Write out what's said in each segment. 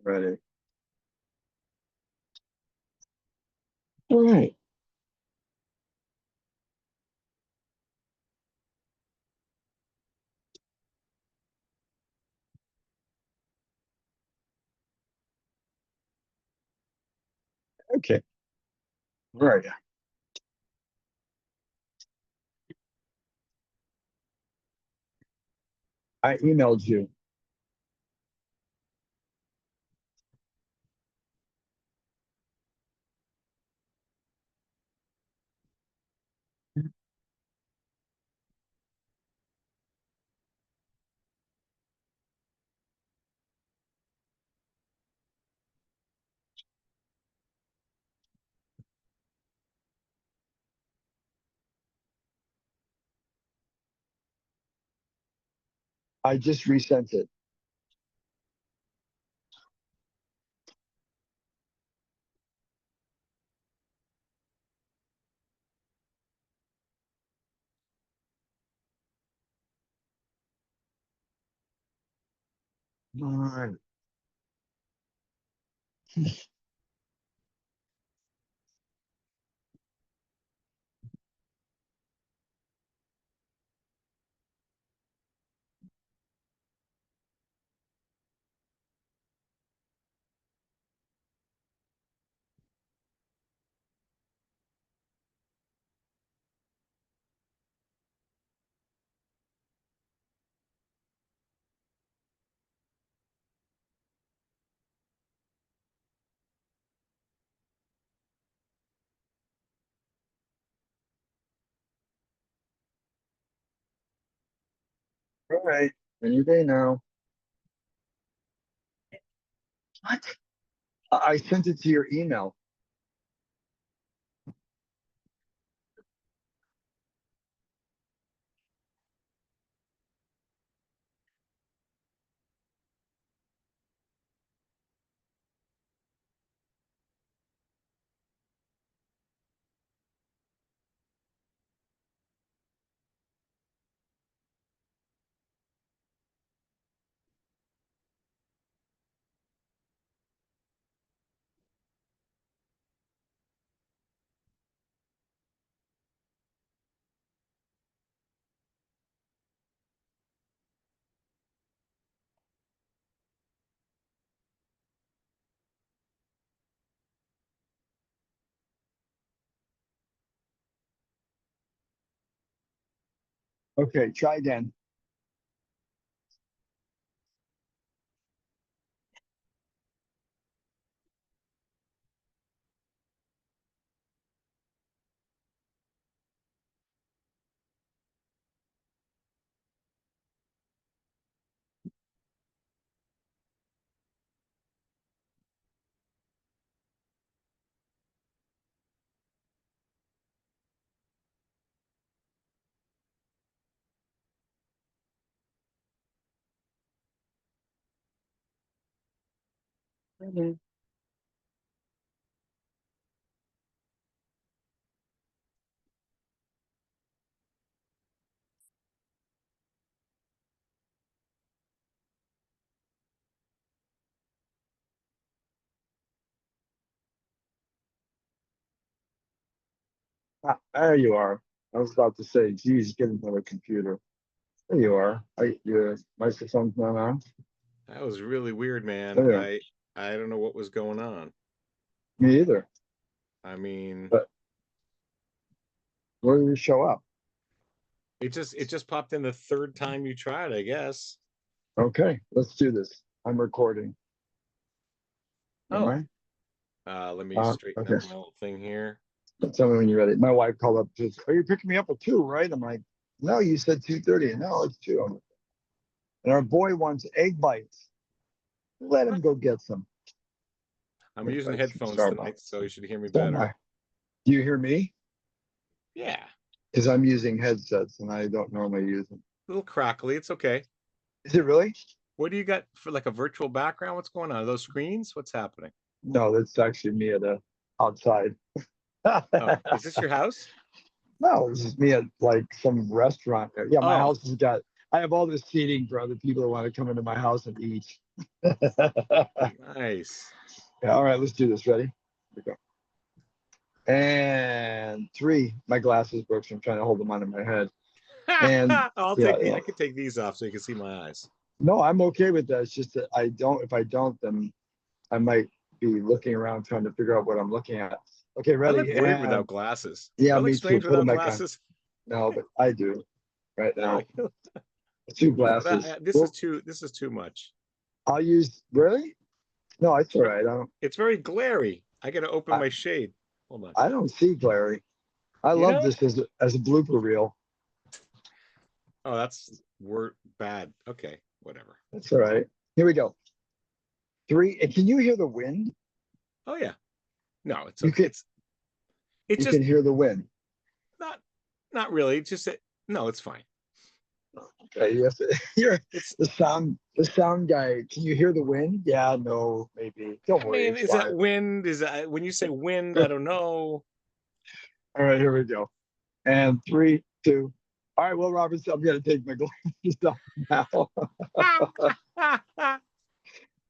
Ready. All right. Okay. Where are you? I emailed you. I just resent it. Come on. All right. Any day now. What? I sent it to your email. Okay, try again. Mhm. Ah, there you are. I was about to say, geez, get another computer. There you are. Your microphone's not on. That was really weird, man. There. I don't know what was going on. Me either. I mean, But where did it show up? it just popped in the third time you tried, I guess. Okay, let's do this. I'm recording. Am Oh, I? let me straighten Okay. up my little thing here. Tell me when you're ready. My wife called up. Says, "Are you picking me up at 2, right?" I'm like, "No, you said 2:30." No, it's 2. And our boy wants egg bites. Let him What? go get some I'm egg using bites from headphones tonight, Starbucks. so you should hear me So am better. I. Do you hear me? Yeah, Because I'm using headsets and I don't normally use them. a little crackly. It's okay. Is it really? What do you got for like a virtual background? What's going on? Are those screens? What's happening? No, that's actually me at the outside. Oh, is this your house? No, this is me at like some restaurant. Yeah, my Oh, house has got I have all this seating for other people that want to come into my house and eat. Nice. Yeah, all right, let's do this. Ready? Here we go. And 3. My glasses broke, so I'm trying to hold them onto my head. And I could take these off so you can see my eyes. no, I'm okay with that. It's just that if I don't, then I might be looking around trying to figure out what I'm looking at. Okay, I ready? look weird And without glasses. yeah, Do I look me too. strange Put them without back on. glasses? No, but I do right now. No, 2 but glasses. this Well, is too much. I'll use really. No, it's all right. It's very glary. I got to open I, my shade. Hold on. I don't see glary. I You love know? this as a blooper reel. Oh, that's word bad. Okay, whatever. That's all right. Here we go. 3. And can you hear the wind? Oh yeah. No, it's You okay. can It's you just can hear the wind. not really. It's just no, it's fine. Okay, yes. You're It's the sound guy. Can you hear the wind? Yeah, no, maybe. Don't I worry, mean, it's is that fine. wind? Is that when you say wind? I don't know. All right, here we go. And 3, 2. All right, Will Roberts, I'm gonna take my glasses off now.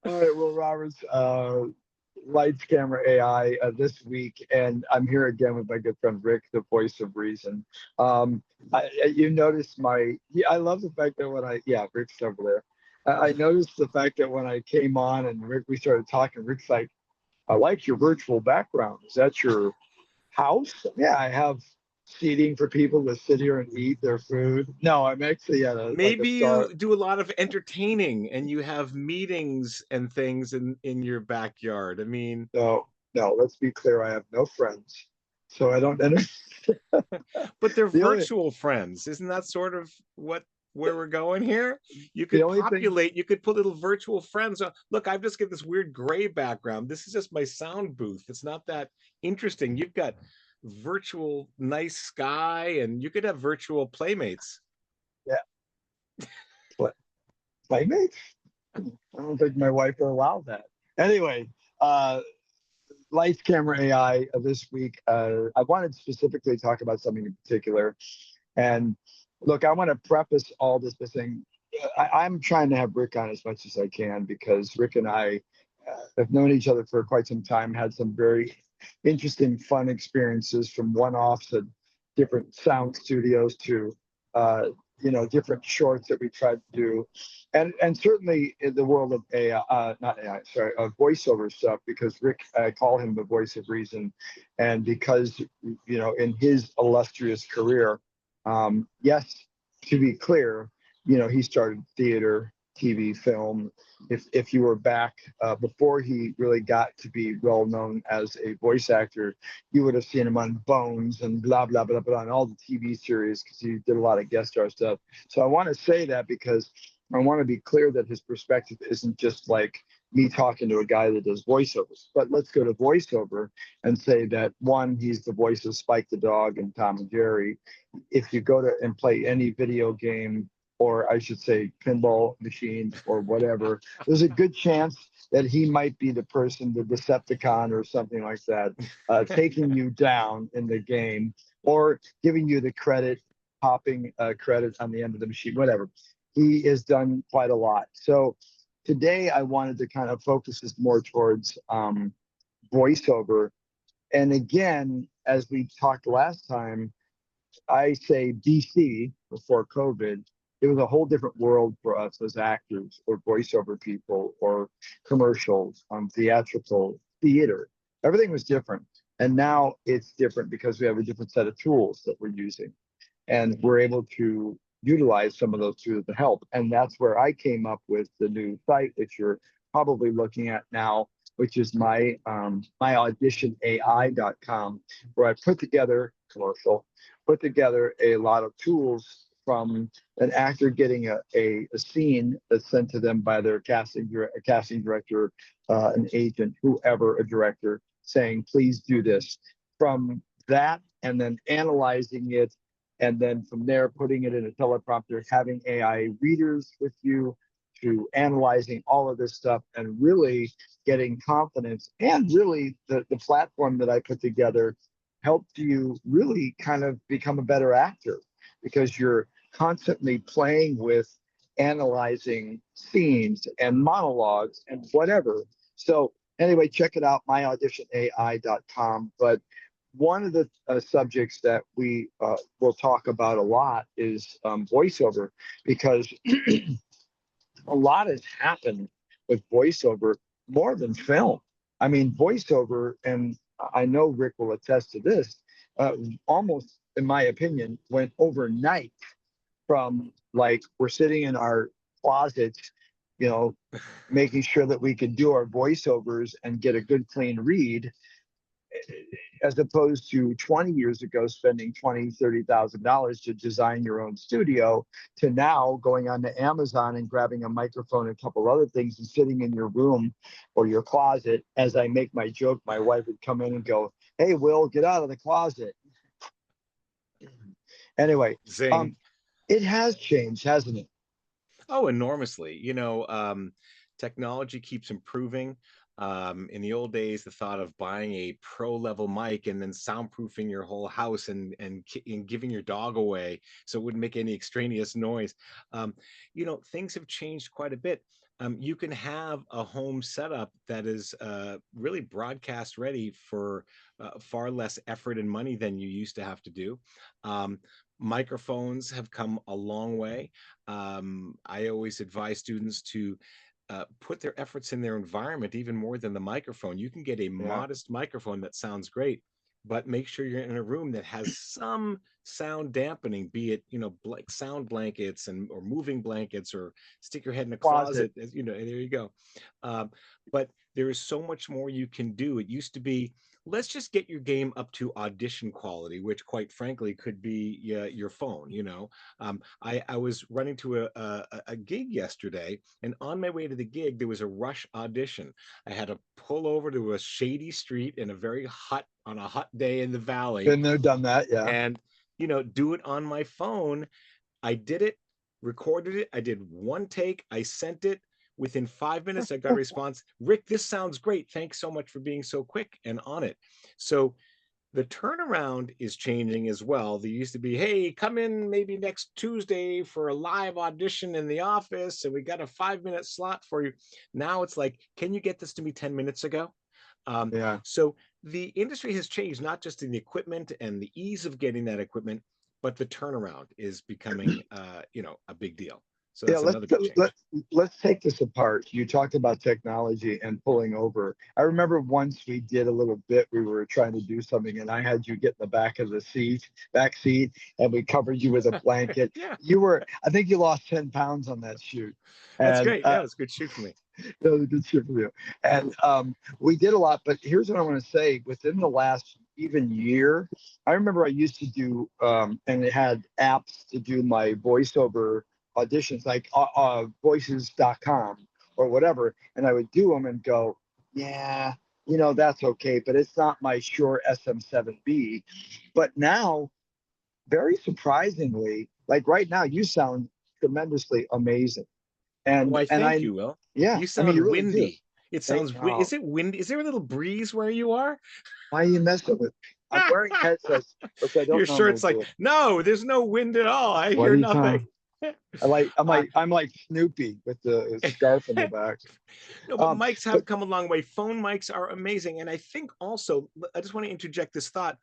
All right, Will Roberts, Lights, Camera, AI this week, and I'm here again with my good friend Rick, the voice of reason. You noticed I love the fact that Rick's over there. I noticed the fact that when I came on and Rick, we started talking, Rick's like, I like your virtual background. Is that your house? Yeah, I have seating for people to sit here and eat their food. No, I'm actually at a Maybe star. you do a lot of entertaining and you have meetings and things in your backyard. I mean, No, no, let's be clear. I have no friends. So I don't but they're the only virtual friends. Isn't that sort of where we're going here? You the could only thing populate, you could put little virtual friends on. Look, I've just got this weird gray background. This is just my sound booth. It's not that interesting. You've got virtual nice sky and you could have virtual playmates. yeah, playmates? I don't think my wife will allow that. Anyway, uh Lights, Camera, AI this week. I wanted to specifically talk about something in particular. And look, I want to preface all this by saying I'm trying to have Rick on as much as I can because Rick and I have known each other for quite some time, had some very interesting, fun experiences from one-offs at different sound studios to different shorts that we tried to do, and certainly in the world of AI, not AI, sorry, of voiceover stuff. Because Rick, I call him the voice of reason, and because in his illustrious career, yes, to be clear, he started theater, TV, film. If you were back before he really got to be well known as a voice actor, you would have seen him on Bones and blah blah blah blah and all the TV series because he did a lot of guest star stuff. So I want to say that because I want to be clear that his perspective isn't just like me talking to a guy that does voiceovers. But let's go to voiceover and say that one, he's the voice of Spike the dog and Tom and Jerry. If you go to and play any video game, or I should say pinball machine or whatever, there's a good chance that he might be the person, the Decepticon or something like that, taking you down in the game or giving you the credit, popping credit on the end of the machine, whatever. He has done quite a lot. So today I wanted to kind of focus this more towards voiceover. And again, as we talked last time, I say BC, before COVID, it was a whole different world for us as actors or voiceover people or commercials, theatrical, theater. Everything was different. And now it's different because we have a different set of tools that we're using. And we're able to utilize some of those tools to help. And that's where I came up with the new site that you're probably looking at now, which is my auditionai.com, where I put together a lot of tools from an actor getting a scene that's sent to them by their casting director, an agent, whoever, a director, saying, please do this. From that, and then analyzing it, and then from there, putting it in a teleprompter, having AI readers with you, to analyzing all of this stuff and really getting confidence. And really, the platform that I put together helped you really kind of become a better actor because you're constantly playing with analyzing scenes and monologues and whatever. So anyway, check it out, myauditionai.com. But one of the subjects that we will talk about a lot is voiceover, because a lot has happened with voiceover more than film. I mean, voiceover, and I know Rick will attest to this, almost, in my opinion, went overnight from like we're sitting in our closets, you know, making sure that we can do our voiceovers and get a good clean read, as opposed to 20 years ago spending $20,000-$30,000 to design your own studio, to now going on to Amazon and grabbing a microphone and a couple other things and sitting in your room or your closet. As I make my joke, my wife would come in and go, "Hey, Will, get out of the closet." Anyway, Zing. it has changed, hasn't it? Oh, enormously. Technology keeps improving. In the old days, the thought of buying a pro level mic and then soundproofing your whole house and giving your dog away so it wouldn't make any extraneous noise. Things have changed quite a bit. You can have a home setup that is really broadcast ready for far less effort and money than you used to have to do. Microphones have come a long way. I always advise students to put their efforts in their environment even more than the microphone. You can get a Yeah. modest microphone that sounds great, but make sure you're in a room that has some sound dampening, be it, like sound blankets or moving blankets, or stick your head in a Closet. closet, as you know, and there you go. But there is so much more you can do. It used to be, let's just get your game up to audition quality, which quite frankly could be your phone. I was running to a gig yesterday, and on my way to the gig, there was a rush audition. I had to pull over to a shady street in on a hot day in the valley, Been there, done that. Yeah. and do it on my phone. I did it, recorded it. I did one take. I sent it. Within 5 minutes, I got a response. "Rick, this sounds great. Thanks so much for being so quick and on it." So the turnaround is changing as well. There used to be, "Hey, come in maybe next Tuesday for a live audition in the office, and we got a 5-minute slot for you." Now it's like, "Can you get this to me 10 minutes ago?" Yeah. So the industry has changed, not just in the equipment and the ease of getting that equipment, but the turnaround is becoming, a big deal. So Yeah, that's another big change. let's take this apart. You talked about technology and pulling over. I remember once we did a little bit. We were trying to do something, and I had you get in the back of the back seat, and we covered you with a blanket. Yeah, I think you lost 10 pounds on that shoot, that's and great. Yeah, it's a good shoot for me. that was a good shit for you. And we did a lot. But here's what I want to say: within the last even year, I remember I used to do, and it had apps to do my voiceover auditions, like voices.com or whatever, and I would do them and go, "Yeah, that's okay, but it's not my Shure SM7B." But now, very surprisingly, like right now, you sound tremendously amazing. and Why, and thank I you, Will. Yeah, You I mean, you sound really do. windy. It Thank sounds, oh, is it windy? Is there a little breeze where you are? why are you messing with me? I'm wearing headsets, which I Your don't normally shirt's like, do. "No, there's no wind at all. I What hear are you nothing." talking? I'm Uh, like Snoopy with the scarf in the back. no, but Um, mics but have come a long way. Phone mics are amazing. And I think also, I just want to interject this thought.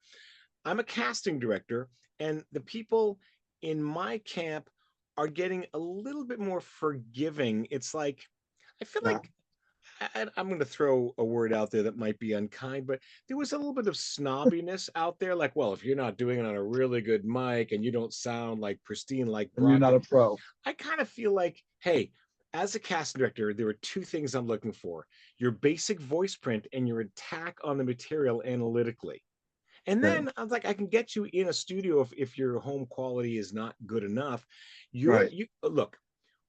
I'm a casting director, and the people in my camp are getting a little bit more forgiving. It's like, I feel yeah, like I'm going to throw a word out there that might be unkind, but there was a little bit of snobbiness out there. Like, well, if you're not doing it on a really good mic and you don't sound like pristine, like and you're not broadcast, a pro. I kind of feel like, hey, as a casting director, there are two things I'm looking for: your basic voice print and your attack on the material analytically. And Right, then I was like, I can get you in a studio if your home quality is not good enough. right. You look,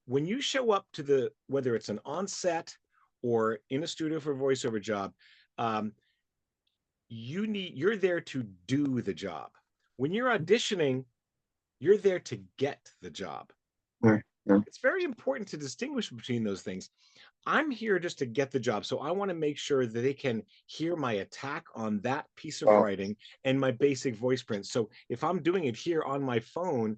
when you show up to whether it's an on-set or in a studio for a voiceover job, um, you're there to do the job. When you're auditioning, you're there to get the job. Right, right. It's very important to distinguish between those things. I'm here just to get the job. So I want to make sure that they can hear my attack on that piece of Well, writing and my basic voice print. So if I'm doing it here on my phone,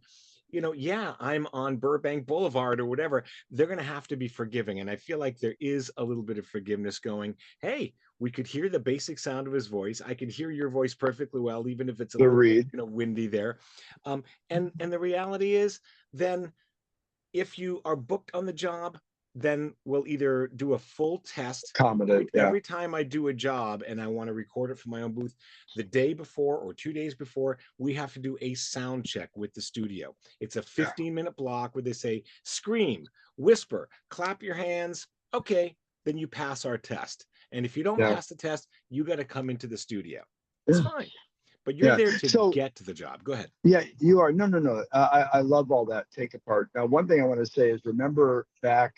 you know, yeah, I'm on Burbank Boulevard or whatever, they're going to have to be forgiving. And I feel like there is a little bit of forgiveness going, hey, we could hear the basic sound of his voice. I could hear your voice perfectly well, even if it's a The little, read. you know, windy there. And the reality is, then if you are booked on the job, then we'll either do a full test. Accommodate. Yeah. Every time I do a job and I want to record it from my own booth, the day before or 2 days before, we have to do a sound check with the studio. It's a Yeah. 15-minute block where they say, scream, whisper, clap your hands. Okay, then you pass our test. And if you don't Yeah. pass the test, you got to come into the studio. It's fine. But you're Yeah. there to So get to the job. Go ahead. yeah, you are. No, no, no. I love all that take apart. Now, one thing I want to say is remember back,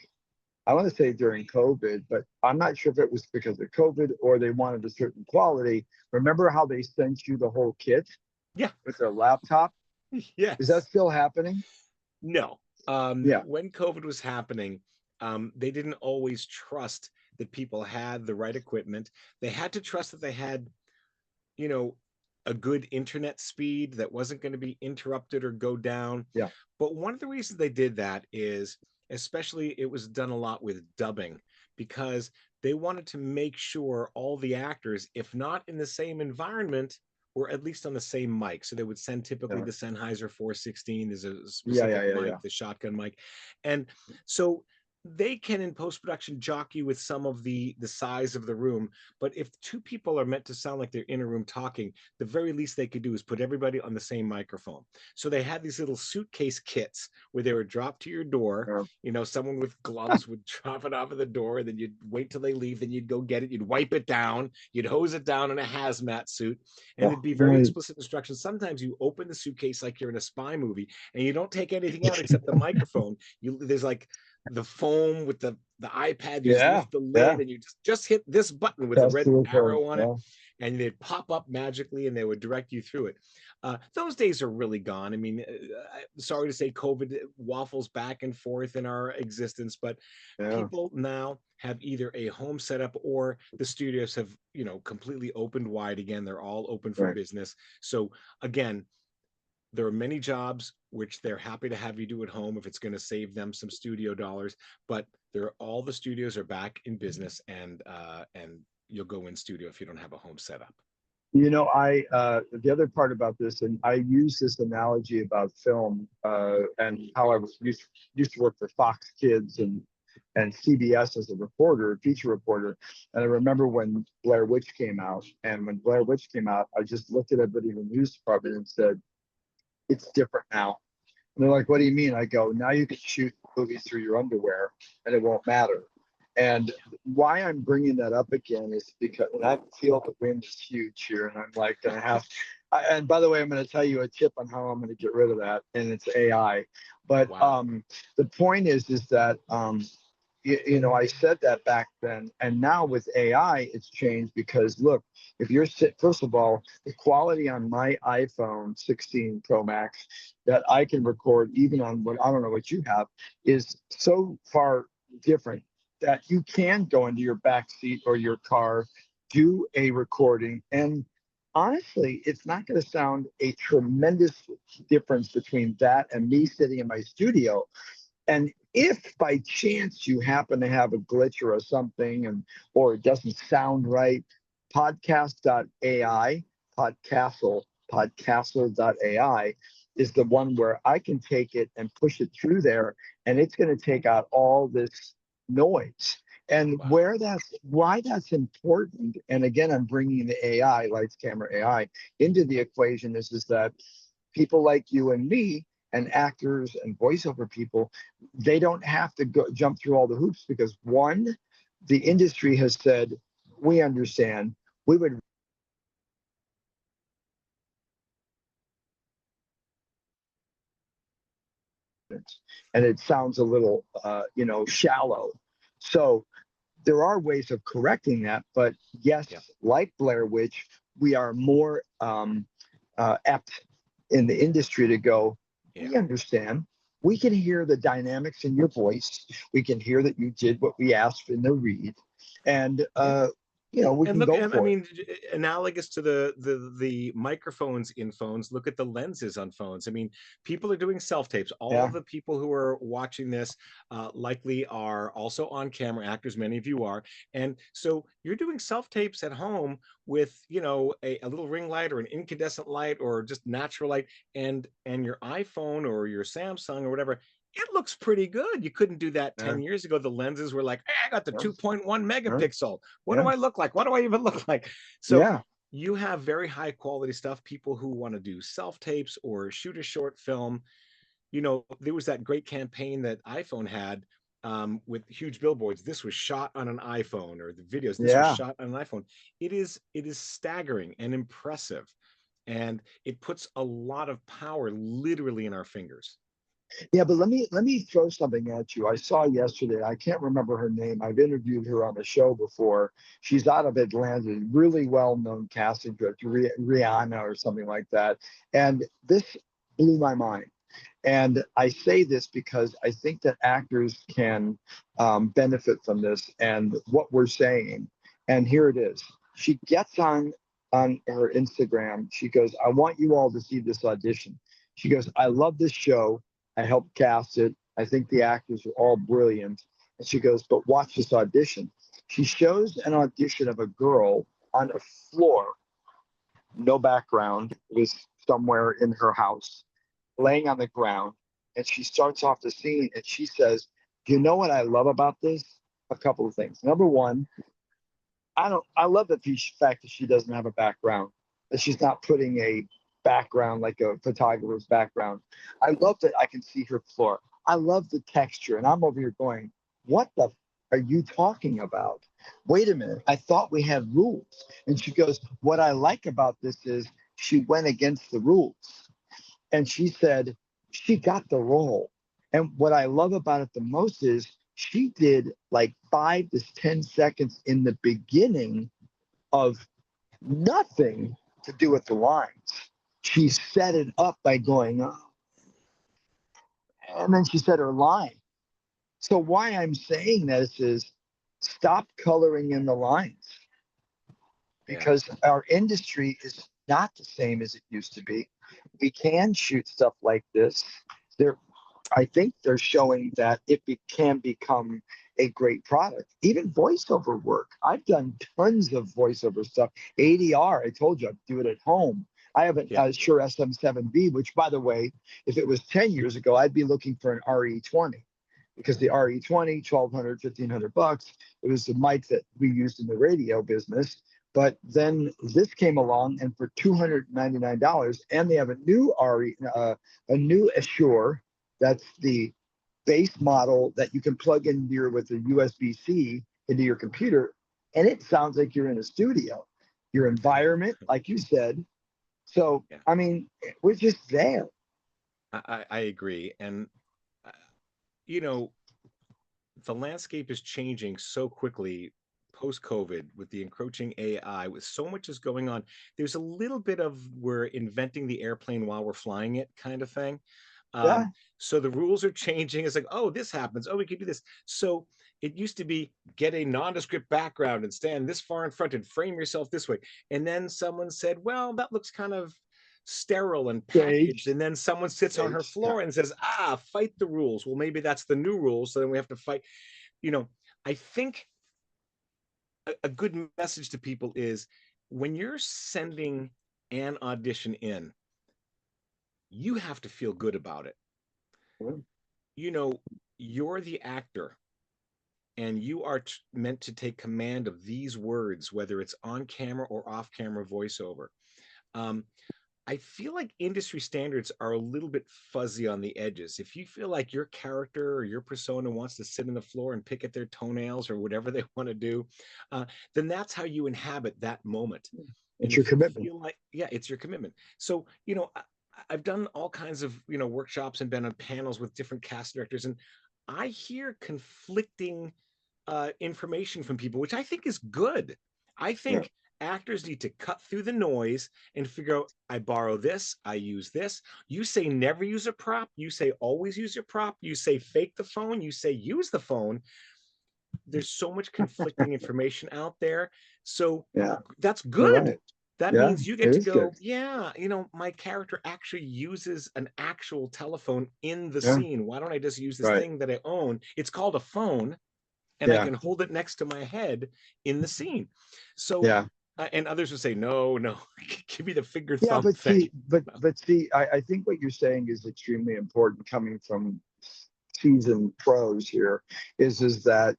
I want to say during COVID, but I'm not sure if it was because of COVID or they wanted a certain quality. Remember how they sent you the whole kit Yeah. with their laptop? Is that Yes. still happening? No. Yeah. When COVID was happening, they didn't always trust that people had the right equipment. They had to trust that they had, you know, a good internet speed that wasn't going to be interrupted or go down. Yeah. But one of the reasons they did that is, especially, it was done a lot with dubbing, because they wanted to make sure all the actors, if not in the same environment, were at least on the same mic. So they would send typically Yeah. the Sennheiser 416. There's a Yeah. specific Yeah. Yeah. Yeah. mic, the shotgun mic. And so they can, in post-production, jockey with some of the size of the room. But if two people are meant to sound like they're in a room talking, the very least they could do is put everybody on the same microphone. So they had these little suitcase kits where they would drop to your door. Yeah. You know, someone with gloves would drop it off at the door, and then you'd wait till they leave, then you'd go get it, you'd wipe it down, you'd hose it down in a hazmat suit, and Oh, it'd be very right. explicit instructions. Sometimes you open the suitcase like you're in a spy movie, and you don't take anything out except the microphone. There's like the foam with the iPad, you just Yeah. lift the Yeah. lid and you just hit this button with a That's the red record. arrow on it, Yeah. and they'd pop up magically and they would direct you through it. Those days are really gone. I mean, sorry to say, COVID waffles back and forth in our existence, but Yeah. people now have either a home setup or the studios have, you know, completely opened wide again. They're all open for Right. business. So again, there are many jobs which they're happy to have you do at home if it's going to save them some studio dollars, but all the studios are back in business, and you'll go in studio if you don't have a home setup. You know, the other part about this, and I use this analogy about film and how I used to work for Fox Kids and CBS as a reporter, feature reporter. And I remember when Blair Witch came out, and when Blair Witch came out, I just looked at everybody in the news department and said, "It's different now." And they're like, "What do you mean?" I go, "Now you can shoot movies through your underwear, and it won't matter." And why I'm bringing that up again is because, and I feel the wind is huge here, and I'm like, gonna have. And by the way, I'm going to tell you a tip on how I'm going to get rid of that, and it's AI. But Wow. the point is that you know, I said that back then, and now with AI, it's changed because look, if you're first of all, the quality on my iPhone 16 Pro Max that I can record, even on what I don't know what you have, is so far different that you can go into your back seat or your car, do a recording, and honestly, it's not going to sound a tremendous difference between that and me sitting in my studio. And if by chance you happen to have a glitch or something, or it doesn't sound right, podcast.ai, podcastle.ai is the one where I can take it and push it through there, and it's going to take out all this noise. And Wow. why that's important, and again, I'm bringing the AI, lights, camera, AI, into the equation is that people like you and me and actors and voiceover people, they don't have to jump through all the hoops because one, the industry has said, we understand, we would. And it sounds a little, shallow. So there are ways of correcting that, but yes, Yeah. like Blair Witch, we are more apt in the industry to go, Yeah. we understand. We can hear the dynamics in your voice. We can hear that you did what we asked in the read. And we And can look, go and I for it. mean, analogous to the microphones in phones, look at the lenses on phones. I mean, people are doing self tapes. All Yeah. the people who are watching this likely are also on camera actors. Many of you are, and so you're doing self tapes at home with a little ring light or an incandescent light or just natural light, and your iPhone or your Samsung or whatever. It looks pretty good. You couldn't do that Yeah. 10 years ago. The lenses were like, hey, I got the Yeah. 2.1 Yeah. megapixel. What do Yeah. I look like? What do I even look like? So Yeah. you have very high quality stuff. People who want to do self tapes or shoot a short film. There was that great campaign that iPhone had with huge billboards. This was shot on an iPhone, or the videos. This was Yeah. shot on an iPhone. It is staggering and impressive, and it puts a lot of power literally in our fingers. Yeah, but let me throw something at you. I saw yesterday. I can't remember her name. I've interviewed her on the show before. She's out of Atlanta, really well-known casting director, Rihanna or something like that. And this blew my mind. And I say this because I think that actors can benefit from this and what we're saying. And here it is. She gets on her Instagram. She goes, "I want you all to see this audition." She goes, "I love this show. I helped cast it. I think the actors are all brilliant." And she goes, "But watch this audition." She shows an audition of a girl on a floor, no background. It was somewhere in her house, laying on the ground. And she starts off the scene and she says, "You know what I love about this? A couple of things. Number one, I love the fact that she doesn't have a background, that she's not putting a background like a photographer's background. I love that I can see her floor. I love the texture." And I'm over here going, "What the are you talking about? Wait a minute. I thought we had rules." And she goes, "What I like about this is she went against the rules." And she said she got the role. And what I love about it the most is she did like 5 to 10 seconds in the beginning of nothing to do with the lines. She set it up by going, "Oh," and then she said her line. So why I'm saying this is stop coloring in the lines, Yeah. because our industry is not the same as it used to be. We can shoot stuff like this. There, I think they're showing that can become a great product. Even voiceover work. I've done tons of voiceover stuff. ADR, I told you, I do it at home. I have Yeah. a Shure SM7B, which, by the way, if it was 10 years ago, I'd be looking for an RE20, because the RE20, 1,200, 1,500 bucks, it was the mic that we used in the radio business. But then this came along, and for $299, and they have a new a new Assure, that's the base model that you can plug in here with a USB-C into your computer, and it sounds like you're in a studio. Your environment, like you said. So, Yeah. I mean, we're just there. I agree. And uh, you know, the landscape is changing so quickly post COVID with the encroaching AI, with so much is going on. There's a little bit of we're inventing the airplane while we're flying it kind of thing. Yeah, Um, so the rules are changing. It's like, oh, this happens. Oh, we can do this. So it used to be get a nondescript background and stand this far in front and frame yourself this way. And then someone said, well, that looks kind of sterile and packaged. staged, And then someone sits on her staged. Yeah. floor and says, fight the rules. Well, maybe that's the new rules. So then we have to fight. You know, I think a good message to people is when you're sending an audition in, you have to feel good about it. Yeah. You know, you're the actor and you are meant to take command of these words, whether it's on camera or off camera voiceover. Um, I feel like industry standards are a little bit fuzzy on the edges. If you feel like your character or your persona wants to sit on the floor and pick at their toenails or whatever they want to do, then that's how you inhabit that moment. And It's your if you commitment. feel like, yeah, it's your commitment. So, I've done all kinds of, workshops and been on panels with different cast directors, and I hear conflicting information from people, which I think is good. I Yeah. think actors need to cut through the noise and figure out, I borrow this, I use this. You say never use a prop, you say always use your prop, you say fake the phone, you say use the phone. there's so much conflicting information out there. So Yeah, that's you're good. right. That Yeah, means you it get to is good. go, yeah, my character actually uses an actual telephone in the Yeah, scene. Why don't I just use this right. thing that I own? It's called a phone, and I Yeah, can hold it next to my head in the scene. So, yeah. and others would say, no, no, give me the finger Yeah, thumb thing. but see, I think what you're saying is extremely important coming from seasoned pros here, is that,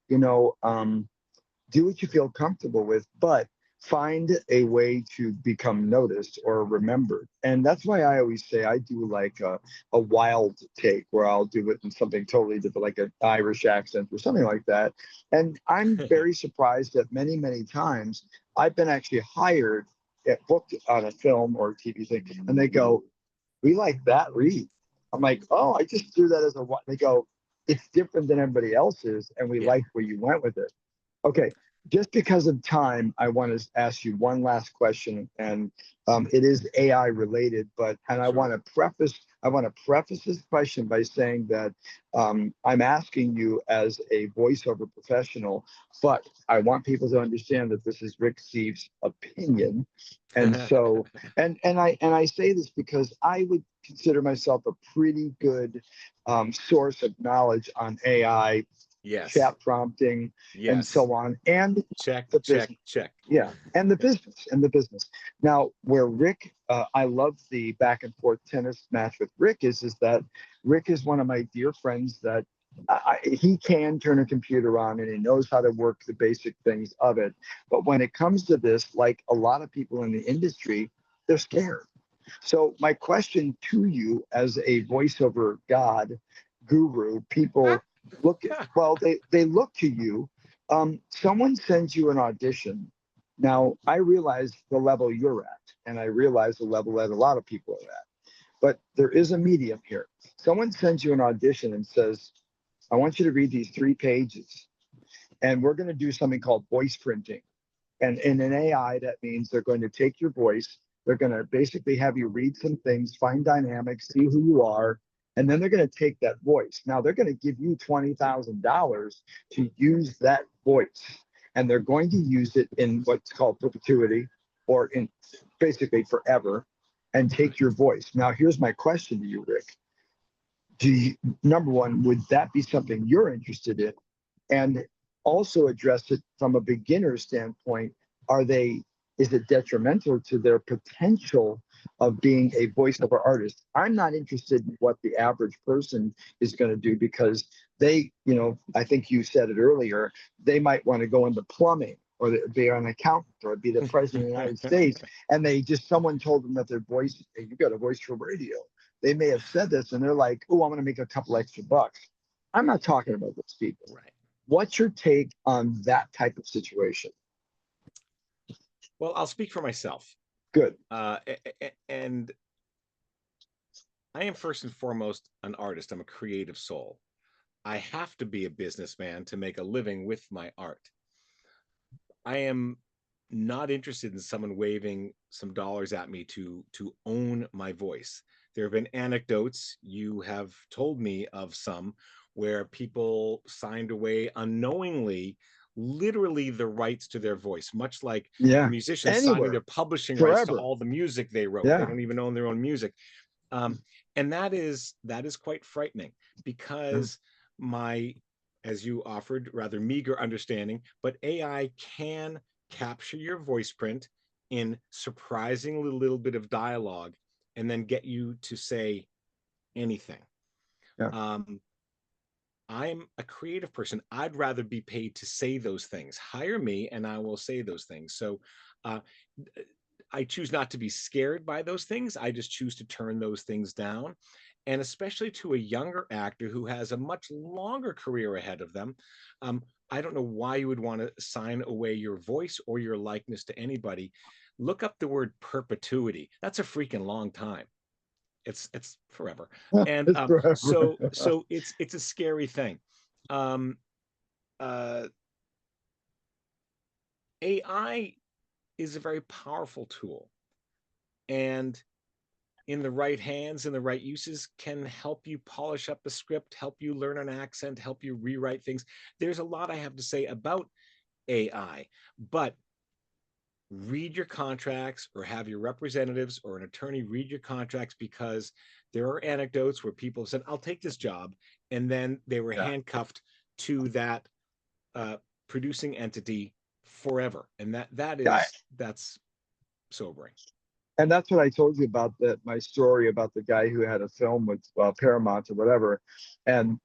do what you feel comfortable with, but find a way to become noticed or remembered. And that's why I always say I do like a wild take where I'll do it in something totally different, like an Irish accent or something like that. And I'm very surprised that many, many times I've been actually hired, booked on a film or a TV thing, and they go, "We like that read." I'm like, "Oh, I just do that as a." They go, "It's different than everybody else's, and we Yeah. like where you went with it." Okay, just because of time, I want to ask you one last question, and it is AI related. And I Sure. want to preface this question by saying that I'm asking you as a voiceover professional, but I want people to understand that this is Rick Zieff's opinion, and so and I say this because I would consider myself a pretty good source of knowledge on AI, Yes. chat prompting, and Yes. so on, and Check, the check, business. check. Yeah, and the business. Now, where Rick, I love the back and forth tennis match with Rick is that Rick is one of my dear friends that he can turn a computer on and he knows how to work the basic things of it. But when it comes to this, like a lot of people in the industry, they're scared. So my question to you as a voiceover god, guru, people look at, well, they look to you. Someone sends you an audition. Now I realize the level you're at, and I realize the level that a lot of people are at. But there is a medium here. Someone sends you an audition and says, "I want you to read these 3 pages, and we're going to do something called voice printing." And in an AI, that means they're going to take your voice, they're going to basically have you read some things, find dynamics, see who you are, and then they're going to take that voice. Now they're going to give you $20,000 to use that voice, and they're going to use it in what's called perpetuity, or in basically forever, and take your voice. Now, here's my question to you, Rick. Do you, number one, would that be something you're interested in? And also address it from a beginner standpoint. Are they, is it detrimental to their potential of being a voiceover artist? I'm not interested in what the average person is going to do because they, I think you said it earlier, they might want to go into plumbing or be an accountant or be the president of the United States. And someone told them that their voice, "Hey, you got a voice for radio." They may have said this and they're like, "Oh, I'm going to make a couple extra bucks." I'm not talking about those people. Right. What's your take on that type of situation? Well, I'll speak for myself. Good. And I am first and foremost an artist. I'm a creative soul. I have to be a businessman to make a living with my art. I am not interested in someone waving some dollars at me to own my voice. There have been anecdotes, you have told me of some, where people signed away unknowingly literally the rights to their voice, much like Yeah. musicians signing Anywhere, their publishing rights to forever. all the music they wrote. They Yeah. don't even own their own music. And that is quite frightening Yeah. because my, as you offered, rather meager understanding, but AI can capture your voice print in surprisingly little bit of dialogue and then get you to say anything. Yeah. Um, I'm a creative person. I'd rather be paid to say those things. Hire me and I will say those things. So uh, I choose not to be scared by those things. I just choose to turn those things down. And especially to a younger actor who has a much longer career ahead of them, I don't know why you would want to sign away your voice or your likeness to anybody. Look up the word perpetuity. That's a freaking long time. It's forever. And It's forever. so it's a scary thing. Um, uh, AI is a very powerful tool, and in the right hands and the right uses can help you polish up a script, help you learn an accent, help you rewrite things. There's a lot I have to say about AI, but read your contracts or have your representatives or an attorney read your contracts, because there are anecdotes where people said, I'll take this job, and then they were Yeah. handcuffed to that uh, producing entity forever. And Yeah. that's sobering. And that's what I told you about, that my story about the guy who had a film with Paramount or whatever. And,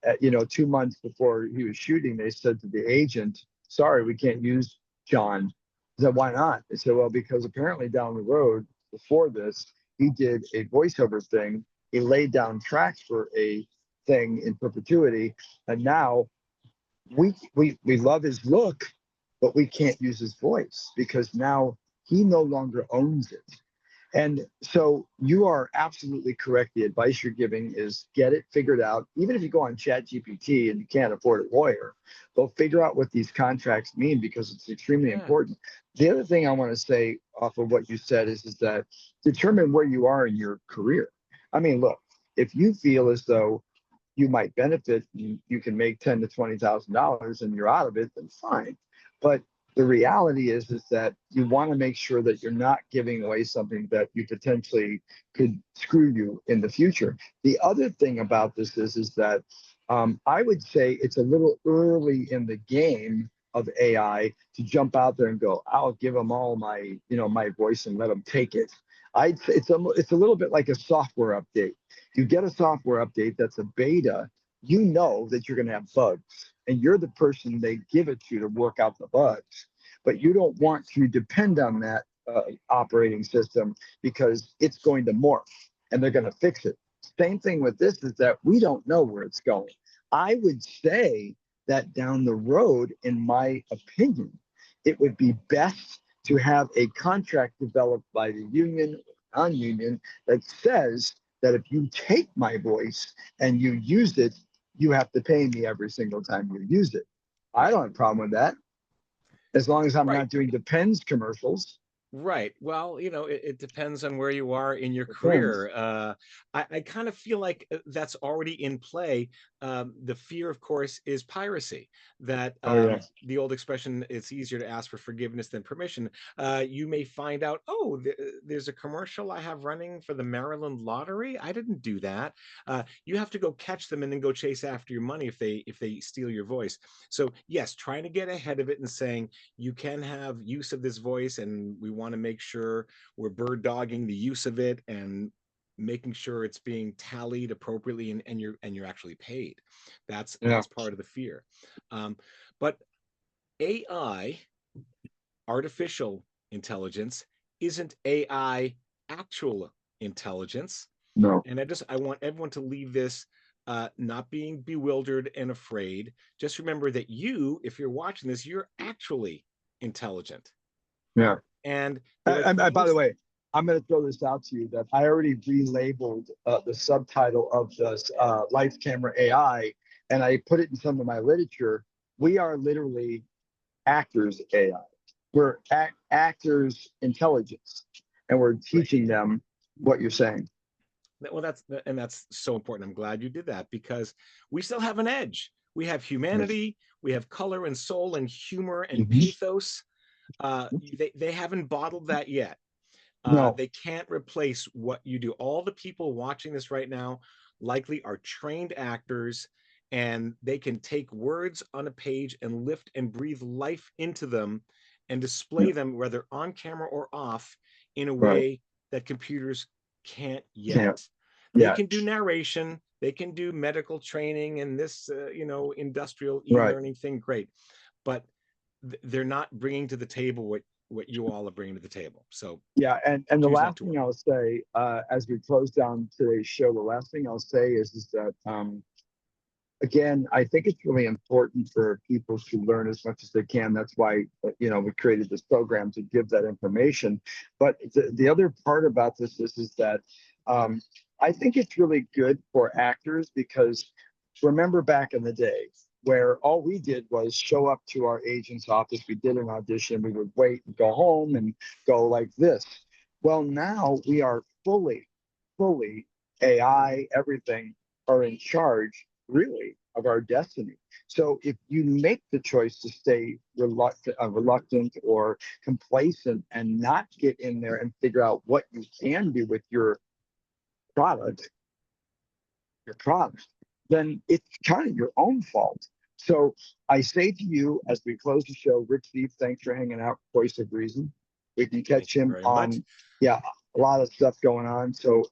2 months before he was shooting, they said to the agent, sorry, we can't use John. I said, why not? They said, well, because apparently down the road before this, he did a voiceover thing. He laid down tracks for a thing in perpetuity. And now we love his look, but we can't use his voice because now he no longer owns it. And so you are absolutely correct. The advice you're giving is get it figured out. Even if you go on Chat GPT and you can't afford a lawyer, go figure out what these contracts mean, because it's extremely Yeah. important. The other thing I want to say off of what you said is that determine where you are in your career. I mean, look, if you feel as though you might benefit, you can make $10,000 to $20,000 and you're out of it, then fine. But the reality is that you want to make sure that you're not giving away something that you potentially could screw you in the future. The other thing about this is that I would say it's a little early in the game of AI to jump out there and go, I'll give them all my voice and let them take it. It's a little bit like a software update. You get a software update that's a beta, you know that you're going to have bugs, and you're the person they give it to work out the bugs. But you don't want to depend on that operating system, because it's going to morph and they're going to fix it. Same thing with this, is that we don't know where it's going. I would say that down the road, in my opinion, it would be best to have a contract developed by the union or non-union that says that if you take my voice and you use it, you have to pay me every single time you use it. I Right. don't have a problem with that, as long as I'm Right. not doing Depends commercials. Right. Well, it depends on where you are in your Depends. career. I kind of feel like that's already in play. The fear, of course, is piracy. That Oh yeah. the old expression, it's easier to ask for forgiveness than permission. You may find out, oh, there's a commercial I have running for the Maryland lottery. I didn't do that. You have to go catch them and then go chase after your money if they steal your voice. So yes, trying to get ahead of it and saying you can have use of this voice, and we want to make sure we're bird dogging the use of it and making sure it's being tallied appropriately, and you're actually paid. That's Yeah. that's part of the fear. But AI, artificial intelligence, isn't AI actual intelligence. No. And I want everyone to leave this not being bewildered and afraid. Just remember that if you're watching this, you're actually intelligent. Yeah. And there are By the things. way, I'm going to throw this out to you, that I already relabeled the subtitle of the Lights Camera AI, and I put it in some of my literature. We are literally actors AI. We're actors intelligence, and we're Right. teaching them what you're saying. Well, that's so important. I'm glad you did that, because we still have an edge. We have humanity, we have color and soul and humor and Mhm. pathos. They haven't bottled that yet. No. They can't replace what you do. All the people watching this right now likely are trained actors, and they can take words on a page and lift and breathe life into them and display Yeah. them, whether on camera or off, in a Right. way that computers can't Can't. yet. They Yeah. can do narration, they can do medical training and this, industrial Right. e-learning thing, great, but they're not bringing to the table what you all are bringing to the table. So Yeah, and the choose not last to thing worry. I'll say, as we close down today's show, the last thing I'll say is that again, I think it's really important for people to learn as much as they can. That's why we created this program, to give that information. But the other part about this is that I think it's really good for actors, because remember back in the day where all we did was show up to our agent's office, we did an audition, we would wait and go home and go like this. Well, now we are fully, AI, everything, are in charge, really, of our destiny. So if you make the choice to stay reluctant or complacent and not get in there and figure out what you can do with product, your product, then it's kind of your own fault. So I say to you, as we close the show, Rich Zieff, thanks for hanging out, Voice of Reason. We can catch him on, yeah, a lot of stuff going on. So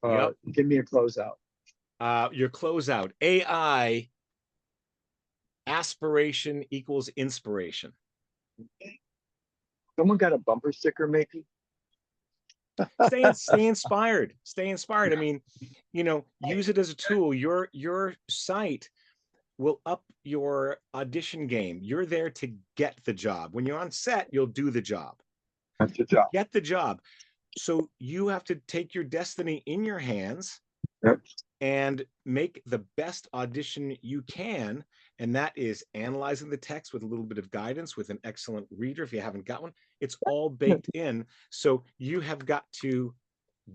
give me a closeout. Your closeout. AI aspiration equals inspiration. Someone got a bumper sticker, maybe? Stay inspired. Stay inspired. I mean, you know, use it as a tool. Your site will up your audition game. You're there to get the job. When you're on set, you'll do the job. That's the job. Get the job. So you have to take your destiny in your hands. Yep. And make the best audition you can. And that is analyzing the text with a little bit of guidance, with an excellent reader if you haven't got one. It's all baked in. So you have got to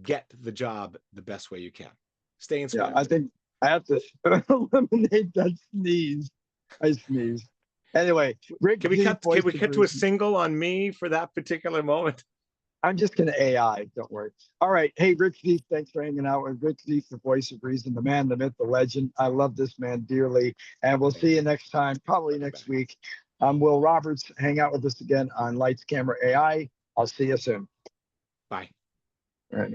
get the job the best way you can. Stay inspired. Yeah, I think I have to eliminate that sneeze. I sneezed. Anyway, Rick, can we cut to a single on me for that particular moment? I'm just going to AI. Don't worry. All right. Hey, Rich Zieff, thanks for hanging out with Rich Zieff, the voice of reason, the man, the myth, the legend. I love this man dearly. And we'll see you next time, probably next week. Will Roberts. Hang out with us again on Lights, Camera, AI. I'll see you soon. Bye. All right.